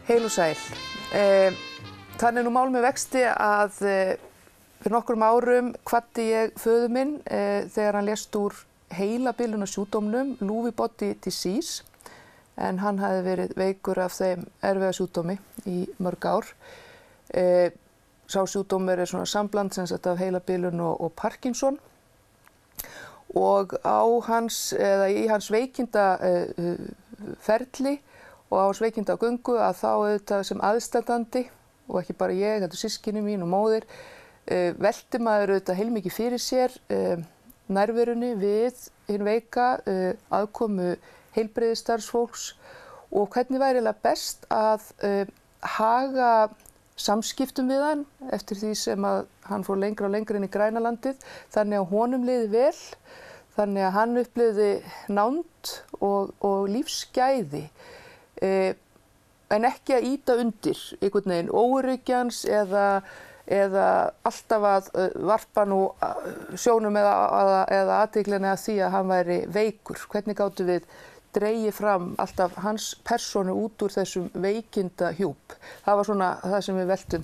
Heil og sæl. Þannig nú mál með vexti að fyrir nokkrum árum kvaddi ég föður minn þegar hann lést úr heilabilunarsjúkdómnum Lewy body disease, en hann hafði verið veikur af þeim erfiða sjúkdómi í mörg ár. Sá sjúkdómur er svona sambland sem sagt af heilabilun og Parkinson, og í hans veikinda ferli og á hans veikinda göngu að þá auðvitað sem aðstandandi, og ekki bara ég, þetta systkini mín og móðir, velti maður auðvitað heilmikið fyrir sér nærverunni við hinn veika, aðkomu heilbrigðisstarfsfólks og hvernig væri eiginlega best að haga samskiptum við hann eftir því sem að hann fór lengra og lengra inn í Grænalandið, þannig að honum liði vel, þannig að hann upplifði nánd og lífsgæði, en ekki að ýta undir einhvern veginn óöryggjans eða alltaf að varpa nú sjónum eða athyglinni að því að hann væri veikur. Hvernig gátum við dregið fram alltaf hans persónu út úr þessum veikinda hjúp? Það var svona það sem við veltum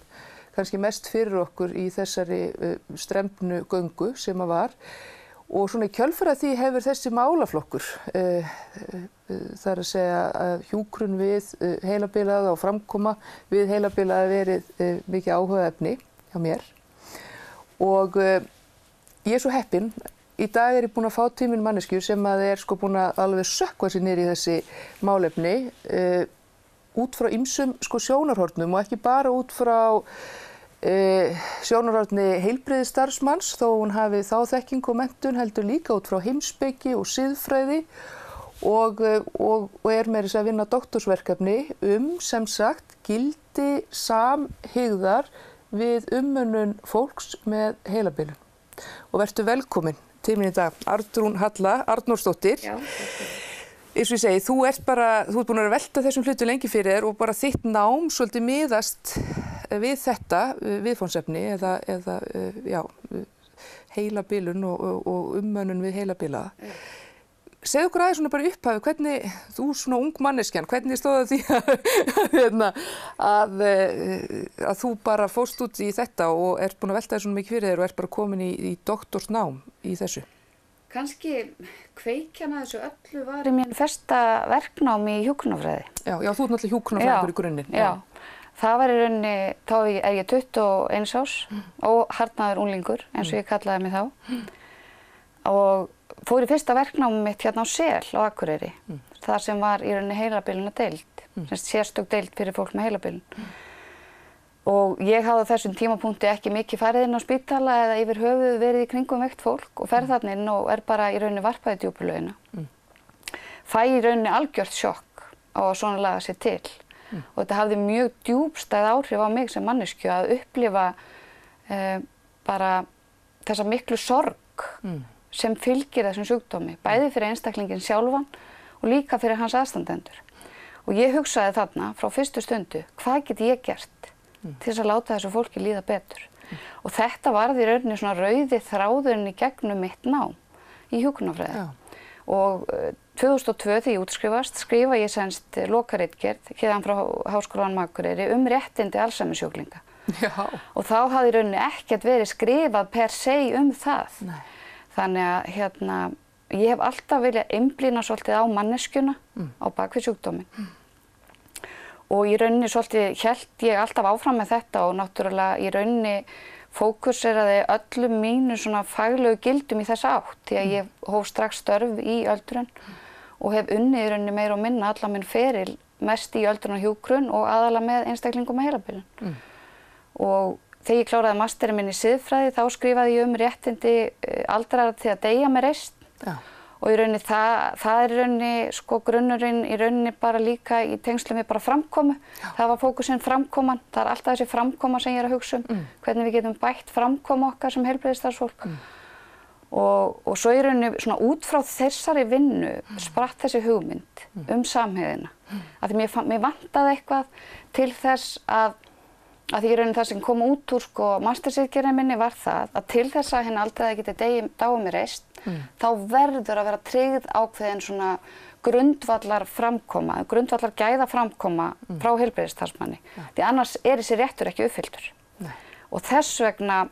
kannski mest fyrir okkur í þessari strembnu göngu sem að var. Og svona í kjölfara því hefur þessi málaflokkur, það er að segja að hjúkrun við heilabilaða og framkoma við heilabilaða verið mikið áhugaefni hjá mér. Og ég er svo heppin, í dag er ég búin að fá til mín manneskju sem að er sko búin að alveg sökkva sér niður í þessi málefni út frá ýmsum sko sjónarhornum og ekki bara út frá sjónarhorni heilbrigðisstarfsmanns, þó hún hafi þá þekkingu og menntun, heldur líka út frá heimspeki og siðfræði og er meira að vinna doktorsverkefni sem sagt gildi samhygðar við umönnun fólks með heilabilun. Og vertu velkomin til mín í dag, Arnrún Halla Arnórsdóttir. Já, eins og ég segi, þú ert búin að velta þessum hlutum lengi fyrir þér og bara þitt nám svolítið miðast við þetta viðfangsefni eða heilabilun og umönnun við heilabilaða. Segðu okkur aðeins svona bara í upphafi, hvernig þú svona ung manneskjan, hvernig stóð því að þú bara fórst út í þetta og ert búin að velta þér svona mikið fyrir þér og ert bara komin í doktorsnám í þessu? Kannski kveikjan að þessu öllu var í mín fyrsta verknám í hjúkrunarfræði. Já, þú ert náttúrulega hjúkrunarfræðingur í grunninn. Já. Það var í rauninni, þá er ég 21 árs og harðnaður unglingur, eins og ég kallaði mig þá. Og fór í fyrsta verknámið mitt hérna á Sel á Akureyri, þar sem var í rauninni heilabilunardeild, sérstök deild fyrir fólk með heilabilun. Og ég hafði á þessum tímapunkti ekki mikið farið inn á spítala eða yfir höfuð verið í kringum veikt fólk og ferð þarna inn og er bara í rauninni varpað í djúpulaugina. Fæ í rauninni algjört sjokk á að svona laga sér til. Og þetta hafði mjög djúpstæð áhrif á mig sem manneskju að upplifa bara þessa miklu sorg sem fylgir þessum sjúkdómi, bæði fyrir einstaklingin sjálfan og líka fyrir hans aðstandendur. Og ég hugsaði þarna frá fyrstu stundu, hvað get ég gert til þess að láta þessu fólki líða betur? Og þetta varð í rauninni svona rauði þráðurinn í gegnum mitt nám í hjúkrunarfræði. Og 2002 þegar ég útskrifast skrifa ég semst lokaritgerð héðan frá Háskólanum á Akureyri réttindi Alzheimersjúklinga. Og þá hafði í rauninni ekkert verið skrifað per se það. Nei. Þannig að ég hef alltaf viljað einblína svolítið á manneskjuna á bakvið sjúkdóminn. Og í rauninni svolítið hélt ég alltaf áfram með þetta og náttúrulega í rauninni fókuseraði öllum mínu svona faglegu gildum í þessa átt því að ég hóf strax störf í öldrun og hef unnið í rauninni meira og minna allan minn feril mest í öldrunarhjúkrun og aðalega með einstaklingum með heilabilun. Og þegar ég kláraði masterinn minn í siðfræði þá skrifaði ég réttindi aldraðra til að deyja með reisn. Og í rauninni það er í rauninni sko grunnurinn í rauninni bara líka í tengslum við bara framkomu. Það var fókusinn framkoman, það er alltaf þessi framkoma sem ég er að hugsa hvernig við getum bætt framkomu okkar sem heilbrigðisstarfsfólk. Og svo í rauninni svona út frá þessari vinnu spratt þessi hugmynd samhygðina. Af því mér vantaði eitthvað til þess að að því í rauninni það sem kom út úr sko mastersritgerðinni minni var það að til þess að henni aldrei geti dáið með reisn, þá verður að vera tryggð ákveðin svona grundvallar framkoma, grundvallar gæða framkoma frá heilbrigðisstarfsmanni. Því annars þessi réttur ekki uppfylltur. Og þess vegna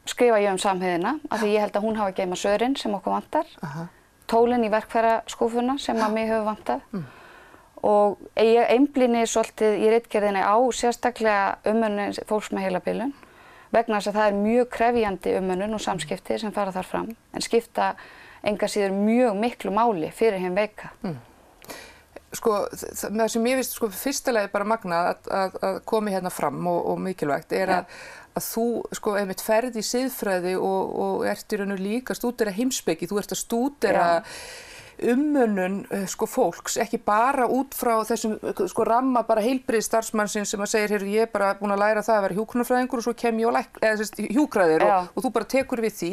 skrifa ég samheiðina, af því ég held að hún hafi að geyma sörinn sem okkur vantar, tólinn í verkfæraskúfuna sem að mig hefur vantað og ég einblíni svolítið í ritgerðinni á sérstaklega umönnun fólks með heilabilun vegna þess að það mjög krefjandi umönnun og samskipti sem fara þar fram en skipta enga síður mjög miklu máli fyrir hinn veika. Sko, með það sem ég finnst sko fyrstulega bara magnað að komi hérna fram og mikilvægt að þú sko einmitt ferð í siðfræði og ert í raun og líka að stúdera heimspeki, þú ert að stúdera umönnun sko fólks, ekki bara út frá þessum sko ramma bara heilbrigðisstarfsmannsins sem að segir, heyrðu ég bara búin að læra það að vera hjúkrunarfræðingur og svo kem ég og hjúkraðir og þú bara tekur við því,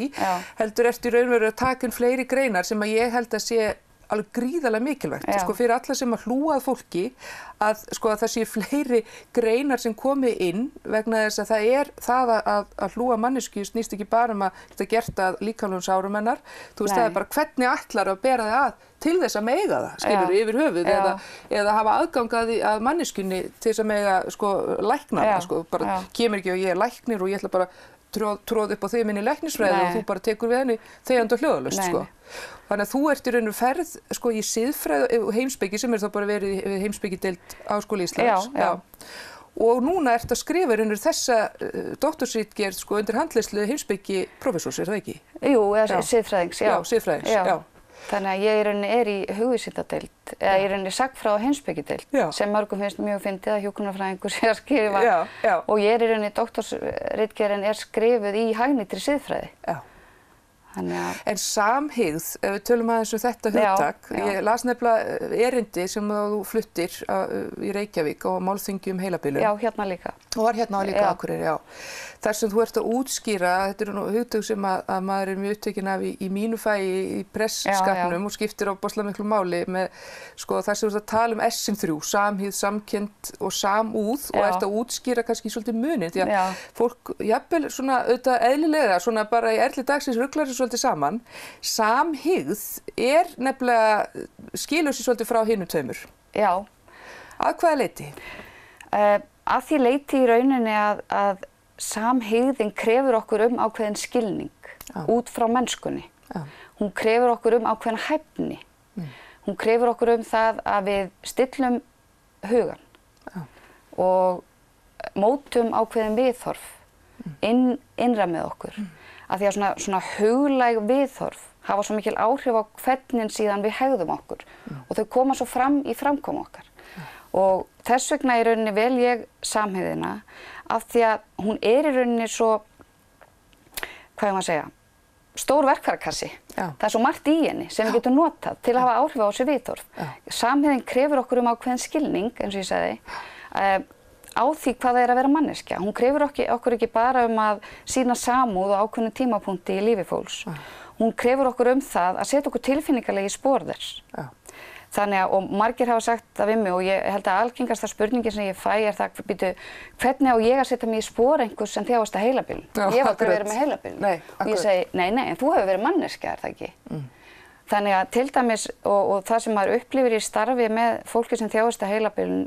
heldur ert í raun og veru að taka inn fleiri greinar sem að ég held að sé alveg gríðarlega mikilvægt sko fyrir alla sem að hlúa að fólki að sko að það sé fleiri greinar sem komi inn vegna þess að það að hlúa manneskju snýst ekki bara að þetta gert að líkamlegum sárum hennar, þú veist það bara hvernig ætlar að bera það að til þess að mega það, skilur yfir höfuð eða hafa aðgang að manneskjunni til þess að mega sko lækna það sko, bara kemur ekki og ég læknir og ég ætla bara tróð upp á þig minni læknisfræði og þú bara tekur við henni þegjandi og hljóðalaust sko. Þannig að þú ert í raun og ferð sko í siðfræði og heimspeki sem þá bara verið við heimspekideild Háskóla Íslands. Og núna ert að skrifa raun og þessa doktorsritgerð sko undir handleiðslu heimspeki prófessors, það ekki? Jú, siðfræðings, já. Siðfræðings, já. Þannig að ég í rauninni í hugvísindadeild, eða í rauninni sagnfræði- og heimspekideild sem mörgum finnst mjög fyndið að hjúkrunarfræðingur sé að skrifa og ég í rauninni doktorsritgerðin skrifuð í hagnýtri siðfræði. En samhygð, ef við tölum aðeins þetta hugtak, ég las nefnilega erindi sem þú fluttir í Reykjavík á málþingi heilabilun. Já, hérna líka. Og var hérna líka Akureyri, Þar sem þú ert að útskýra, þetta nú hugtök sem að maður mjög upptekinn af í mínu fagi í presskapnum og skiptir ofboðslega miklu máli með sko þar sem þú ert að tala S-in 3, samhygð, samkennd og samúð og ert að útskýra kannski svolítið muninn því að fólk jafnvel svona auðvitað eðlilega svona bara í erli dagsins ruglar þessu svolítið saman. Samhygð nefnilega skilur sig svolítið frá hinum tveimur. Já. Að hvaða leyti? Að því leyti í rauninni að samhygðin krefur okkur ákveðin skilning út frá mennskunni. Hún krefur okkur ákveðin hæfni. Hún krefur okkur það að við stillum hugan og mótum ákveðin viðhorf innra með okkur. Af því að svona huglæg viðhorf hafa svo mikil áhrif á hvernig síðan við hegðum okkur og þau koma svo fram í framkomu okkar. Og þess vegna í rauninni vel ég samhygðina af því að hún í rauninni svo, hvað ég maður að segja, stór verkfærakassi. Það svo margt í henni sem við getum notað til að hafa áhrif á þessi viðhorf. Samhygðin krefur okkur ákveðin skilning, eins og ég sagði, á því hvað það að vera manneskja. Hún krefur okkur ekki bara að sýna samúð á ákveðnum tímapunkti í lífi fólks. Hún krefur okkur það að setja okkur tilfinningarlega í spor þess. Þannig að, og margir hafa sagt það við mig og ég held að algengasta spurningin sem ég fæ það, býtu, hvernig á ég að setja mig í spor einhvers sem þjáist af heilabilun? Ég hef aldrei verið með heilabilun. Og ég segi, nei, en þú hefur verið manneskja, það ekki? Þannig að til dæmis, og það sem maður upplifir í starfi með fólki sem þjáist af heilabilun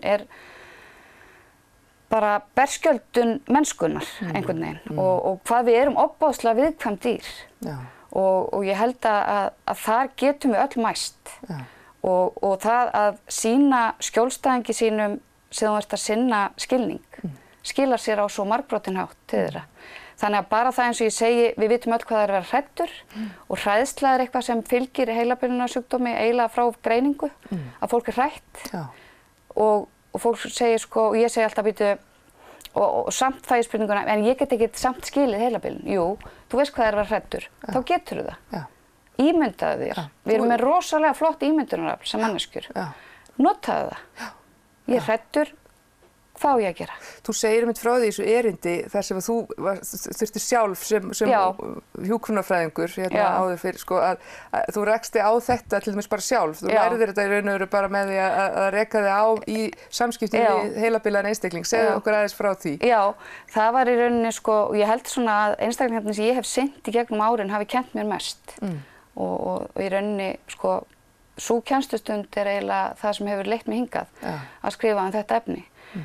bara berskjöldun mennskunnar einhvern veginn og hvað við erum ofboðslega viðkvæm dýr. Og ég held að þar getum við öll mæst. Og það að sýna skjólstæðingi sínum sem þú ert að sinna skilning skilar sér á svo margbrotin hátt til þeirra. Þannig að bara það eins og ég segi, við vitum öll hvað það að vera hræddur og hræðsla eitthvað sem fylgir heilabilunarsjúkdómi eiginlega frá greiningu, að fólk hrætt og fólk segir sko, og ég segi alltaf býtu og samt fæ ég spurninguna, en ég get ekki samt skilið heilabilun. Jú, þú veist hvað það að vera hræddur, þá getur það. Ímyndaðu þér. Við erum með rosalega flott ímyndunarafl sem manneskjur. Notaðu það. Ég er hræddur. hvað á ég að gera? Þú segir mitt frá því þessu erindi þar sem þú þurfti sjálf sem hjúkrunarfræðingur áður fyrir sko að þú reksti á þetta til dæmis bara sjálf. Þú lærðir þetta í raun og veru bara með því að reka þig á í samskipti við heilabilaðan einstakling. Segðu okkur aðeins frá því. Já, það var í rauninni sko, ég held svona að einstaklingarnir sem ég hef sinnt í gegnum árin hafi kennt mér mest og í rauninni sko sú kennslustund eiginlega það sem hefur leitt mig hingað að skrifa þetta efni.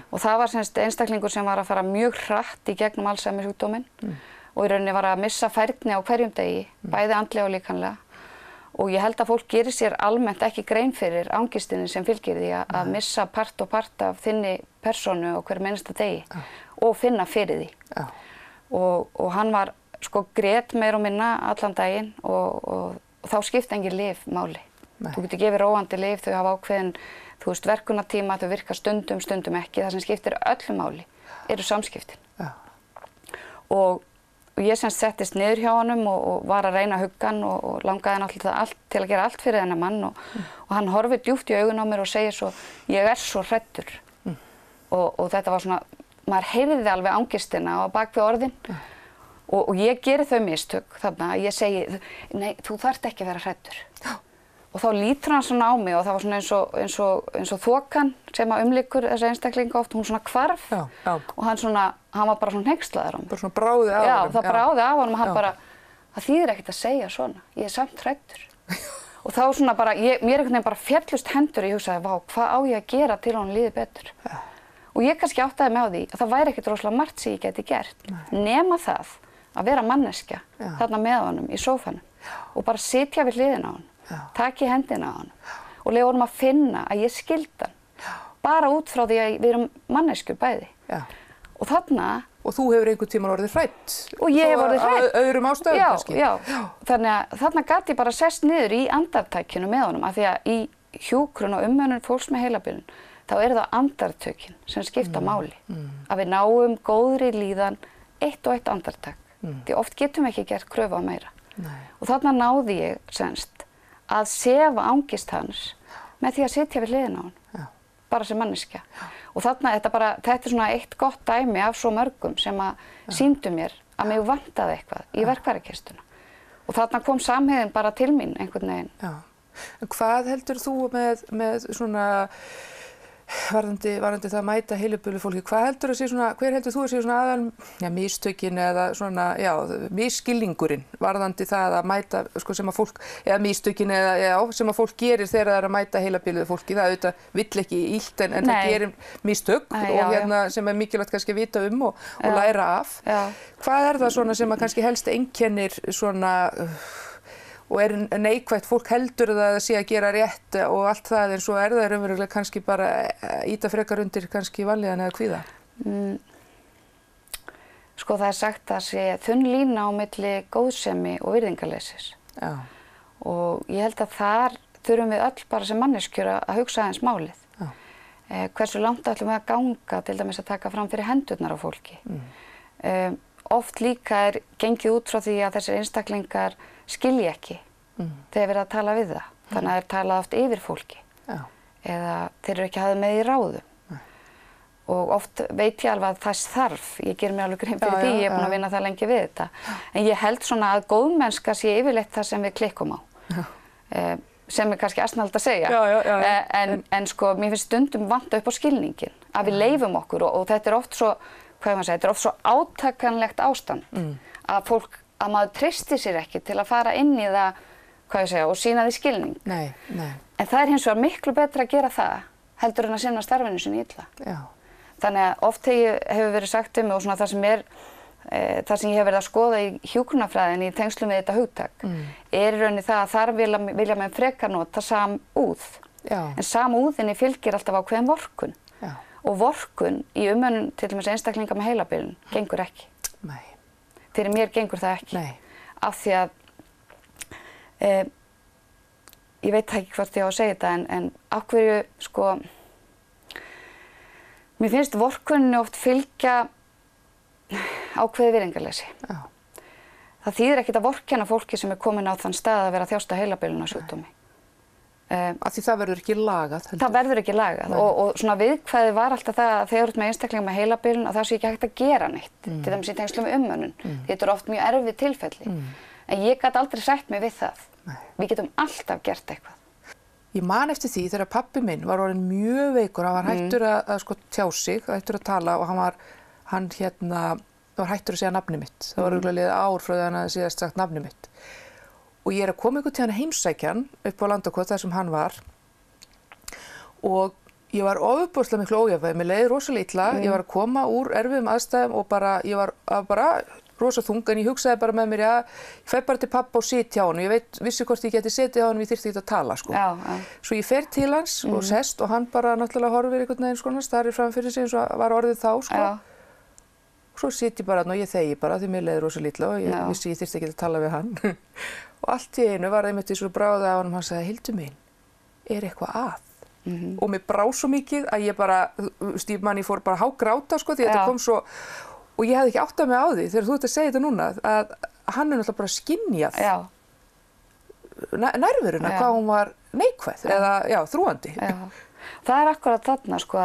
Og það var semst einstaklingur sem var að fara mjög hratt í gegnum Alzheimer sjúkdóminn og í rauninni var að missa færni á hverjum degi, bæði andlega og líkamlega. Og ég held að fólk gerir sér almennt ekki grein fyrir angistinni sem fylgir því að missa part af þinni persónu á hverjum einasta degi og finna fyrir því. Og hann var sko grét meir og minna allan daginn og þá skipta engin lyf máli. Þú getur gefið róandi lyf, þau hafa ákveðin, þú veist, verkunartíma, þau virka stundum ekki. Það sem skiptir öllu máli eru samskiptin. Og ég semst settist niður hjá honum og var að reyna að hugga hann og langaði náttúrulega til að gera allt fyrir þennan mann og hann horfir djúpt í augun á mér og segir svo, ég er svo hræddur. Og þetta var svona, maður heyrði alveg angistina á bak við orðin. Og ég geri þau mistök þarna að ég segi, nei, þú þarft ekki að vera hræddur. Og þá lítur hann svona á mig og það var svona eins og þokan sem að umlykur þessi einstaklinga oft, hún svona hvarf og hann var bara svona hneykslaður á mig. Bara svona bráði af honum. Já, það bráði af honum og hann bara, það þýðir ekkert að segja svona, ég er samt hræddur. Og þá svona bara, mér einhvern veginn bara féllust hendur og ég hugsaði, vá, hvað á ég að gera til honum líði betur? Og ég kannski áttaði mig á því að það væri ekkert rosalega margt sem ég geti gert, nema það að vera manneskja þarna með honum í sófanum og bara sitja við hliðina á honum. Taki hendina á hann og leyfa honum að finna að ég skildi hann bara út frá því að við erum manneskjur bæði. Og þarna... Og þú hefur einhvern tímann orðið hrædd. Og ég hef orðið hrædd. Öðrum ástæðum kannski. Já. Þannig að þarna gat ég bara sest niður í andartækinu með honum af því að í hjúkrun og umönnun fólks með heilabilun þá eru það andartökin sem skipta máli. Að við náum góðri líðan eitt og eitt andartak. Því oft getum við ekki gert kröfu á meira. Og þarna náði ég semst að sefa angist hans með því að sitja við hliðina á hann, bara sem manneskja. Og þarna, þetta er svona eitt gott dæmi af svo mörgum sem að sýndu mér að mig vantaði eitthvað í verkfærakistuna. Og þarna kom samheiðin bara til mín einhvern veginn. En hvað heldur þú með svona varðandi það að mæta heilabiluðu fólki, hver heldur þú að sé svona aðal mistökin eða svona, misskilningurinn varðandi það að mæta, sko, sem að fólk, eða mistökin eða, sem að fólk gerir þegar það er að mæta heilabiluðu fólki, það auðvitað vill ekki illt en það gerir mistök og sem er mikilvægt kannski að vita um og læra af. Hvað er það svona sem að kannski helst einkennir svona og er neikvætt, fólk heldur það að sé að gera rétt og allt það en svo er það raunverulega kannski bara íta frekar undir kannski vanlíðan eða kvíða? Sko það er sagt að sé þunn lína á milli góðsemi og virðingarleysis. Og ég held að þar þurfum við öll bara sem manneskjur að hugsa aðeins málið. Hversu langt ætlum við að ganga til dæmis að taka fram fyrir hendurnar á fólki. Oft líka er gengið út frá því að þessir einstaklingar skilji ekki þegar verið að tala við það. Þannig að þeir tala oft yfir fólki eða þeir eru ekki hafðir með í ráðum. Og oft veit ég alveg að þess þarf, ég ger mér alveg grein fyrir því, ég er búin að vinna það lengi við þetta. En ég held svona að góðmennska sé yfirleitt það sem við klikkum á. Sem er kannski asnalegt að segja. En sko, mér finnst stundum vanta upp á skilningin, að við leyfum okkur og þetta er oft svo, þetta er oft svo átakanlegt ástand að maður treystir sér ekki til að fara inn í það, og sýna því skilning. En það er hins vegar miklu betra að gera það heldur en að sinna starfinu sinni illa. Þannig að oft hefur verið sagt um mig og svona það sem ég hef verið að skoða í hjúkrunarfræðinni í tengslum við þetta hugtak er í rauninni það að þar vilja menn frekar nota samúð. En samúðinni fylgir alltaf ákveðin vorkunn. Og vorkunn í umönnun til dæmis einstaklinga með heilabilun gengur ekki. Fyrir mér gengur það ekki. Af því að ég veit ekki hvort ég á að segja þetta en af hverju sko mér finnst vorkunni oft fylgja ákveðið virðingarleysi. Það þýðir ekkert að vorkenna fólki sem er komin á þann stað að vera að þjást af heilabilunasjúkdómi. Af því það verður ekki lagað. Það verður ekki lagað og svona viðkvæðið var alltaf það að þegar þú ert með einstaklinga með heilabilun að það sé ekki hægt að gera neitt, til dæmis í tengslum við umönnun. Þetta eru oft mjög erfið tilfelli. En ég gat aldrei sætt mig við það. Við getum alltaf gert eitthvað. Ég man eftir því þegar pabbi minn var orðinn mjög veikur, hann var hættur að sko tjá sig, hættur að tala og hann var hættur að segja nafnið mitt. Það var örugglega liðið ár frá því að hann hafði síðast sagt nafnið mitt. Og ég að koma einhvern tímann að heimsækja hann upp á Landakot þar sem hann var og ég var ofboðslega miklu ójafnvægi, mér leiði rosalega illa, ég var að koma úr erfiðum aðstæðum og ég var bara rosa þung en ég hugsaði bara með mér, ég fer bara til pappa og sit hjá hann og ég vissi hvort ég geti setið hjá hann, ég þyrfti ekki að tala sko. Svo ég fer til hans og sest og hann bara náttúrulega horfir einhvern veginn sko, starir fram fyrir sig eins og var orðið þá sko. Svo sit ég bara og ég þegi bara því mér leiði rosalega illa og ég vissi ég þyrfti ekki að tala við hann. Og allt í einu var einmitt í svo bráði á hann og hann sagði, Hildur mín, eitthvað að? Og mér brá svo mikið að ég bara, ég fór bara að hágráta sko því þetta kom svo, og ég hefði ekki áttað mig á því þegar þú ert að segja þetta núna, að hann náttúrulega bara skynjað nærveruna, hvað hún var neikvæð eða þrúgandi. Það akkurat þarna sko,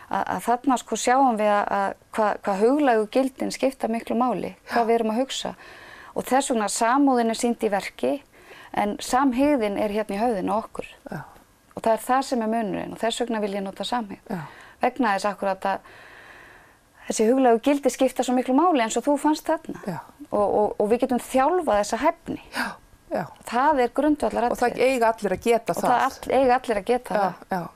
að þarna sko sjáum við að hvað huglægu gildin skipta miklu máli, hvað við erum að hugsa. Og þess vegna samúðin sýnd í verki, en samhygðin hérna í höfðinu á okkur. Og það það sem munurinn og þess vegna vil ég nota samhygð. Vegna þess akkurat að þessi huglægu gildi skipta svo miklu máli eins og þú fannst þarna. Og við getum þjálfað þessa hæfni. Það grundvallaratriði. Og það eiga allir að geta það. Og það eiga allir að geta það.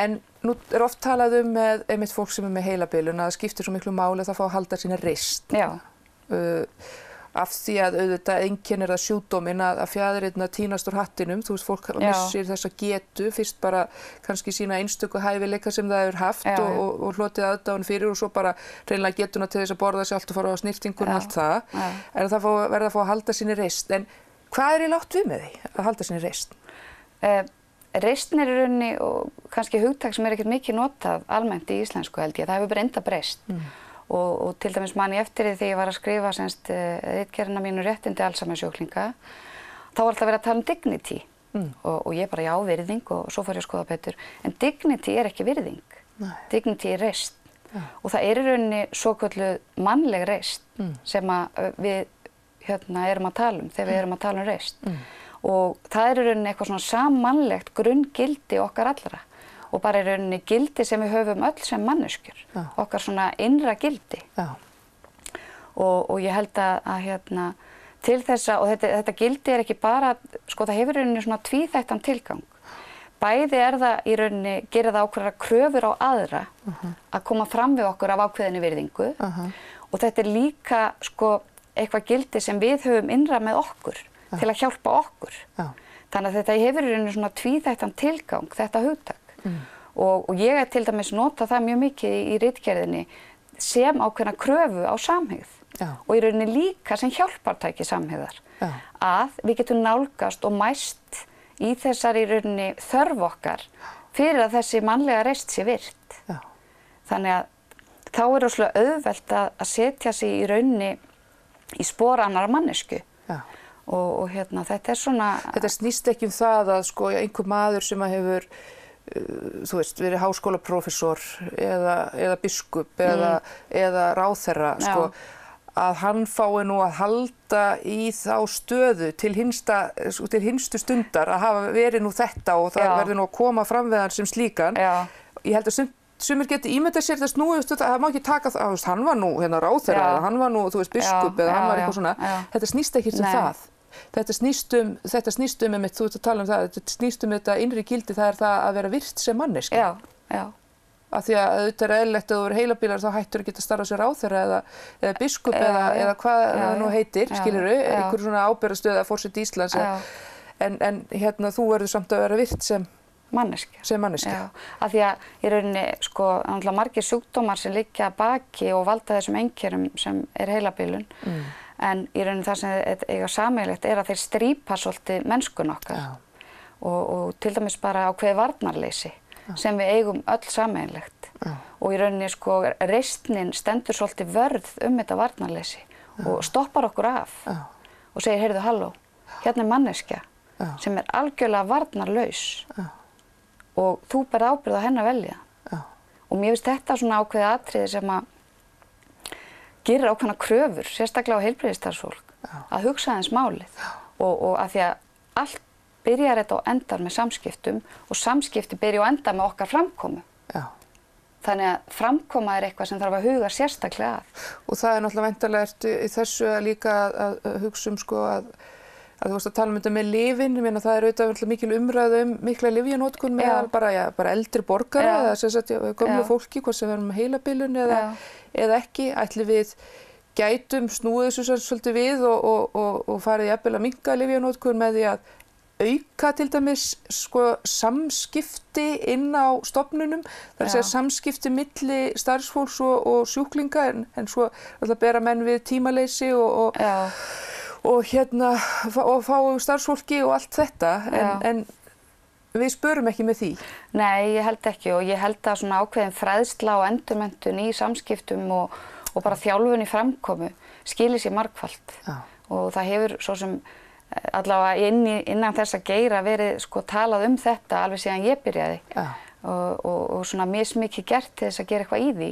En nú oft talað með einmitt fólk sem með heilabilun að það skiptir svo miklu máli að það fá að halda sína reisn. Af því að auðvitað einkennir það sjúkdóminn að fjaðrirnar tínast úr hattinum, þú veist, fólk missir þessa getu, fyrst bara kannski sína einstöku hæfileika sem það hefur haft og hlotið aðdáun fyrir og svo bara hreinlega getuna til þess að borða sig allt og fara á snyrtingun og allt það, en það verða að fá að halda sinni reisn. En hvað er látt við með því að halda sinni reisn? Reisn í rauninni og kannski hugtak sem ekkert mikið notað almennt í íslensku held ég, það hefur bara enda breyst. Og til dæmis man ég eftir því þegar ég var að skrifa ritgerðina mínu réttindi Alzheimer-sjúklinga, þá var alltaf verið að tala dignity og ég bara virðing og svo fór ég að skoða betur. En dignity ekki virðing, dignity reisn og það í rauninni svokölluð mannleg reisn sem við erum að tala þegar við erum að tala reisn. Og það í rauninni eitthvað svona sammannlegt grunngildi okkar allra. Og bara í rauninni gildi sem við höfum öll sem manneskjur, okkar svona innra gildi. Og ég held að til þessa, og þetta gildi ekki bara, sko það hefur í rauninni svona tvíþættan tilgang. Bæði það í rauninni, gerir það ákveðnar kröfur á aðra að koma fram við okkur af ákveðinni virðingu og þetta líka sko eitthvað gildi sem við höfum innra með okkur til að hjálpa okkur. Þannig að þetta hefur í rauninni svona tvíþættan tilgang, þetta hugtak. Og ég til dæmis nota það mjög mikið í ritgerðinni sem ákveðna kröfu á samhygð og í rauninni líka sem hjálpartæki samhygðar að við getum nálgast og mæst í þessari í rauninni þörf okkar fyrir að þessi mannlega reisn sé virt. Þannig að þá rosalega auðvelt að setja sig í rauninni í spor annarra mannesku. Og þetta svona... Þetta snýst ekki það að sko einhver maður sem hefur þú veist, verið háskólaprófessor eða biskup eða ráðherra sko, að hann fái nú að halda í þá stöðu til hinstu stundar að hafa verið nú þetta og það verður nú að koma fram við hann sem slíkan. Ég held að sumir geti ímyndað sér það snúið, það má ekki taka það, hann var nú ráðherra eða hann var nú, þú veist, biskup eða hann var eitthvað svona. Þetta snýst ekki það. Þetta snýst einmitt, þú ert að tala það, þetta snýst þetta innri gildi, það það að vera virt sem manneskja. Af því að auðvitað eðlilegt að þú verður heilabilar þá hættur að geta starfa sér ráðherra eða biskup eða hvað það nú heitir, skilurðu, einhver svona ábyrgðarstöð eða forseti Íslands. En þú verður samt að vera virt sem manneskja. Af því að í rauninni, sko, margir sjúkdómar sem liggja að baki og valda þessum einkennum sem heilabilun. En í rauninni það sem eiga sameiginlegt að þeir strípa svolítið mennskun okkar og til dæmis bara ákveðið varnarleysi sem við eigum öll sameiginlegt. Og í rauninni sko reisnin stendur svolítið vörð þetta varnarleysi og stoppar okkur af og segir, heyrðu, halló, hérna manneskja sem algjörlega varnarlaus og þú berð ábyrgð á henni að velja. Og mér finnst þetta svona ákveðið atriði sem að gerir ákveðna kröfur, sérstaklega á heilbrigðisstarfsfólk, að hugsa aðeins málið og að því að allt byrjar þetta og endar með samskiptum og samskipti byrja og endar með okkar framkomu. Þannig að framkoma eitthvað sem þarf að huga sérstaklega að. Og það náttúrulega væntanlegt í þessu líka að hugsa sko að þú varst að tala þetta með lyfin, ég meina það auðvitað mikil umræðu mikla lyfjanotkun meðal bara eldri borgara eða sem sagt gömlu fólki, hvort sem verðum með heilabilun eða ekki. Ætli við gætum snúið þessu svolítið við og farið jafnvel að minnka lyfjanotkun með því að auka til dæmis sko samskipti inn á stofnunum, það segja samskipti milli starfsfólks og sjúklinga en svo alltaf bera menn við tímaleysi og fáum starfsfólki og allt þetta en við spörum ekki með því. Nei, ég held ekki og ég held að svona ákveðin fræðsla og endurmenntun í samskiptum og bara þjálfun í framkomu skilir sér margfalt og það hefur svo sem allavega innan þessa geira verið sko talað þetta alveg síðan ég byrjaði og svona mismikið gert til þess að gera eitthvað í því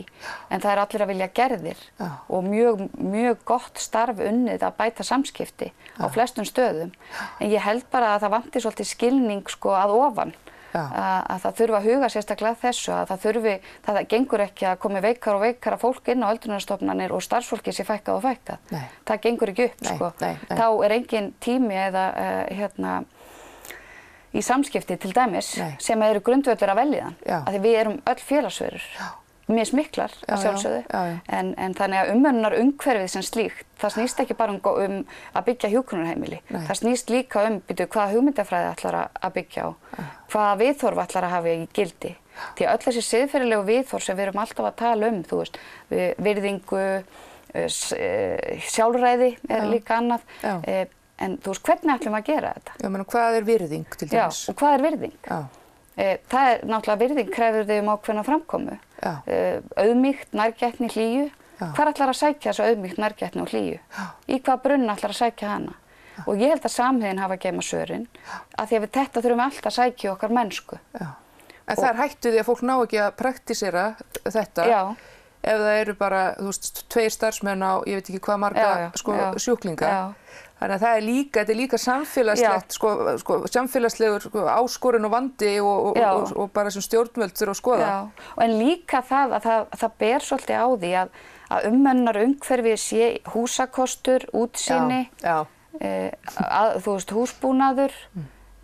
en það allir að vilja gerðir og mjög gott starf unnið að bæta samskipti á flestum stöðum en ég held bara að það vanti svolítið skilning sko að ofan að það þurfa að huga sérstaklega þessu að það gengur ekki að komi veikara og veikara fólk inn á öldrunarstofnanir og starfsfólki sé fækkað og fækkað. Það gengur ekki upp sko. Þá engin tími eða í samskipti til dæmis sem eru grundvöllur að velja þann. Af því við erum öll félagsverur, mismiklar að sjálfsögðu en þannig að umönnunarumhverfið sem slíkt, það snýst ekki bara um að byggja hjúkrunarheimili. Það snýst líka hvaða hugmyndafræði ætlar að byggja á, hvaða viðhorf ætlar að hafa í gildi. Því öll þessi siðferðilegu viðhorf sem við erum alltaf að tala þú veist, virðingu, sjálfræði líka annað. En þú veist, hvernig ætlum við að gera þetta? Já, menn hvað virðing til dæmis? Já, og hvað virðing? Það náttúrulega virðing krefur þau ákveðna framkomu. Auðmýkt, nærgætni, hlýju. Hvar ætlar að sækja þessu auðmýkt, nærgætni og hlýju? Í hvaða brunn ætlar að sækja hana? Og ég held að samhygðin hafa að geyma svörin að því að við þetta þurfum alltaf að sækja okkar mennsku. En það hættu því að fólk ná ekki að praktísera þetta ef það eru bara, þú veist, 2 starfsmenn á, ég veit ekki hvað marga sjúklinga. Þannig að þetta er líka samfélagslegt, samfélagslegur áskorun og vandi og bara sem stjórnvöld þurfa að skoða. En líka það að það ber svolítið á því að umönnunarumhverfi sé húsakostur, útsýni, þú veist, húsbúnaður,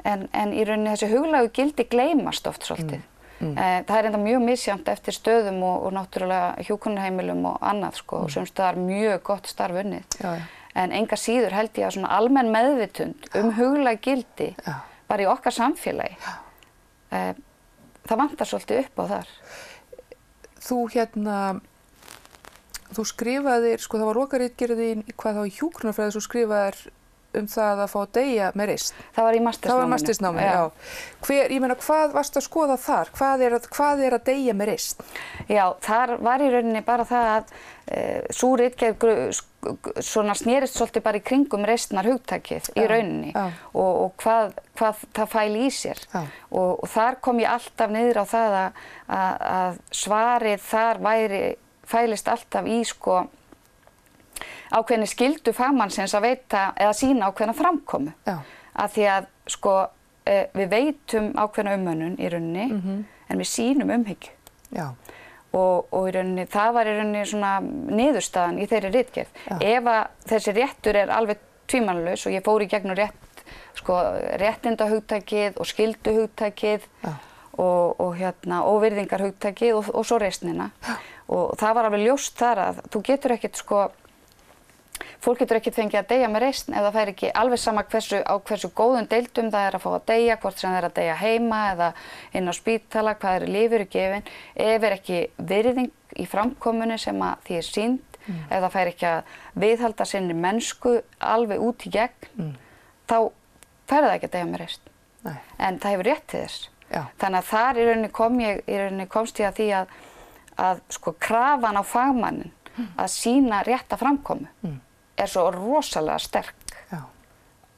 en í rauninni þessi huglægu gildi gleymast oft svolítið. Það enda mjög misjafnt eftir stöðum og náttúrulega hjúkrunarheimilum og annað og sums staðar mjög gott starf unnið. En enga síður held ég að svona almenn meðvitund huglæg gildi bara í okkar samfélagi. Það vantar svolítið upp á þar. Þú skrifaðir, það var lokaritgerð hvað þá í hjúkrunarfræði, þú skrifaðir það að fá að deyja með reisn. Það var í mastersnáminu. Það var mastersnáminu, já. Ég meina, hvað varstu að skoða þar? Hvað er að deyja með reisn? Já, þar var í rauninni bara það að sú ritgerð svona snerist svolítið bara í kringum reisnarhugtakið í rauninni og hvað það fæli í sér. Og þar kom ég alltaf niður á það að svarið þar fælist alltaf í ákveðinni skyldu fagmannsins að veita eða sýna ákveðna framkomu. Af því að við veitum ákveðna umönnun í rauninni en við sýnum umhyggju. Og í rauninni, það var í rauninni svona niðurstaðan í þeirri ritgerð. Ef að þessi réttur er alveg tvímælalaus og ég fór í gegnum réttindahugtakið og skylduhugtakið og virðingarhugtakið og svo reisnina. Og það var alveg ljóst þar að þú getur ekkert fólk getur ekkert fengið að deyja með reisn ef það fær ekki alveg sama á hversu góðum deildum það er að fá að deyja, hvort sem það er að deyja heima eða inn á spítala, hvað lyf eru gefin. Ef ekki virðing í framkomunni sem að því sýnd, ef það fær ekki að viðhalda sinni mennsku alveg út í gegn, þá fær það ekki að deyja með reisn. En það hefur rétt til þess. Þannig að þar í rauninni komst ég að því að krafan á fagmannin að sýna rétta framkomu er svo rosalega sterk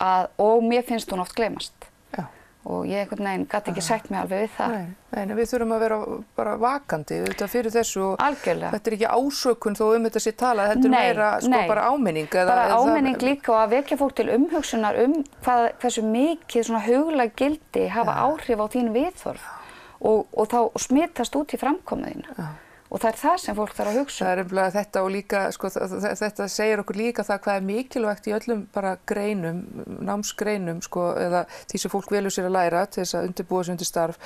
og mér finnst hún oft gleymast. Og ég einhvern veginn gæti ekki sætt mig alveg við það. Nei, við þurfum að vera bara vakandi fyrir þessu og algjörlega. Þetta ekki ásökun þó þetta sé talað, heldur meira bara áminning. Bara áminning líka og að vekja fólk til umhugsunar hversu mikið svona huglæg gildi hafa áhrif á þín viðhorf og þá smitast út í framkomuðina. Og það það sem fólk þarf að hugsa. Það þetta og líka, þetta segir okkur líka það hvað mikilvægt í öllum bara greinum, námsgreinum, eða því sem fólk velur sér að læra til þess að undirbúa sig undir starf,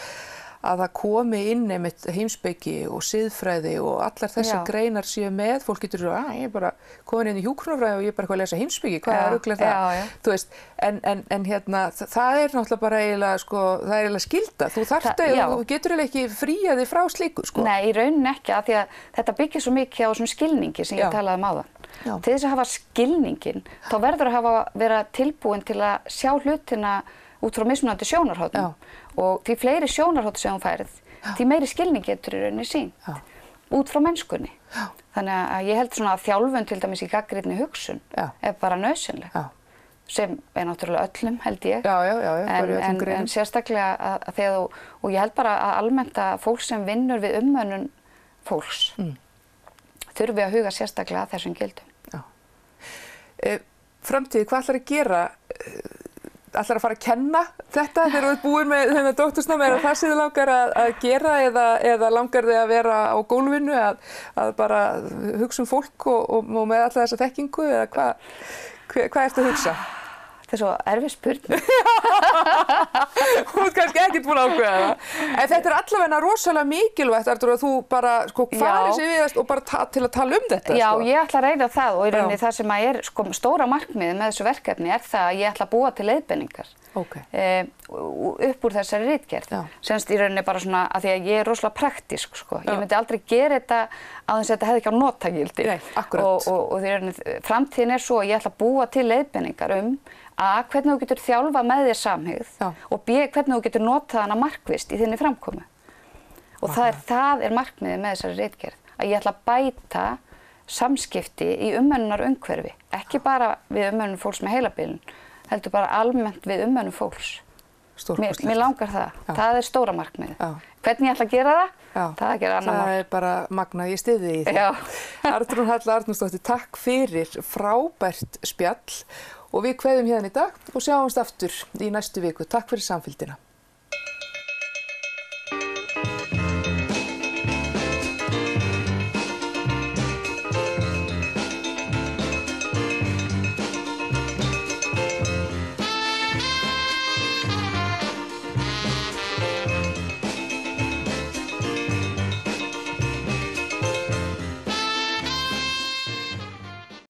að það komi inn einmitt heimspeki og siðfræði og allar þessar greinar séu með. Fólk getur ég bara komin inn í hjúkrunarfræði og ég bara að lesa heimspeki, hvað rugl það? Þú veist, en það náttúrulega bara eiginlega, það eiginlega skylda. Þú þú getur eiginlega ekki fría þig frá slíku, Nei, í rauninni ekki, af því að þetta byggir svo mikið á þessum skilningi sem ég talaði áðan. Til þess að hafa skilningin, þá verður að vera tilbúin til að sjá hlutina út frá mismunandi sjónarhornum. Og því fleiri sjónarhorn sem hún færð, því meiri skilning getur í rauninni sýnt út frá mennskunni. Þannig að ég held svona að þjálfun til dæmis í gagnrýnni hugsun bara nauðsynleg. Sem náttúrulega öllum, held ég. En sérstaklega að þegar og ég held bara að almennt að fólk sem vinnur við umönnun fólks þurfi að huga sérstaklega að þessum gildum. Framtíð, hvað ætlar að gera? Ætlar að fara að kenna þetta þegar þú ert búin með þennan doktorsnám? Það sem þið langar að gera eða langar þið að vera á gólfinu að bara hugsa fólk og með alla þessa þekkingu eða hvað ertu að hugsa? Þetta svo erfið spurning. Þú ert kannski ekkert búin að ákveða það. En þetta allavega rosalega mikilvægt, Artur, að þú bara farið sér við og bara til að tala þetta. Já, ég ætla að reyna það og í rauninni það sem er stóra markmiðið með þessu verkefni það að ég ætla að búa til leiðbeiningar upp úr þessari ritgerð. Semst í rauninni bara svona að því að ég rosalega praktísk. Ég myndi aldrei gera þetta á þess að þetta hefði ekki á notagildi. Nei, akkurat. Og því rauninni framtíðin svo að ég ætla að búa til leiðbeiningar A, hvernig þú getur þjálfað með þér samhygð og B, hvernig þú getur notað hana markvisst í þinni framkomu. Og það er markmiðið með þessari ritgerð, að ég ætla að bæta samskipti í umönnunarumhverfi, ekki bara við umönnun fólks með heilabilun, heldur bara almennt við umönnun fólks. Mér langar það. Það er stóra markmiðið. Hvernig ég ætla að gera það? Það gerir annar mál. Það bara magnað, ég styð þig í það. Arnrún Halla Arnórsdóttir, takk fyrir frábært spjall. Og við kveðum hérna í dag og sjáumst aftur í næstu viku. Takk fyrir samfylgdina.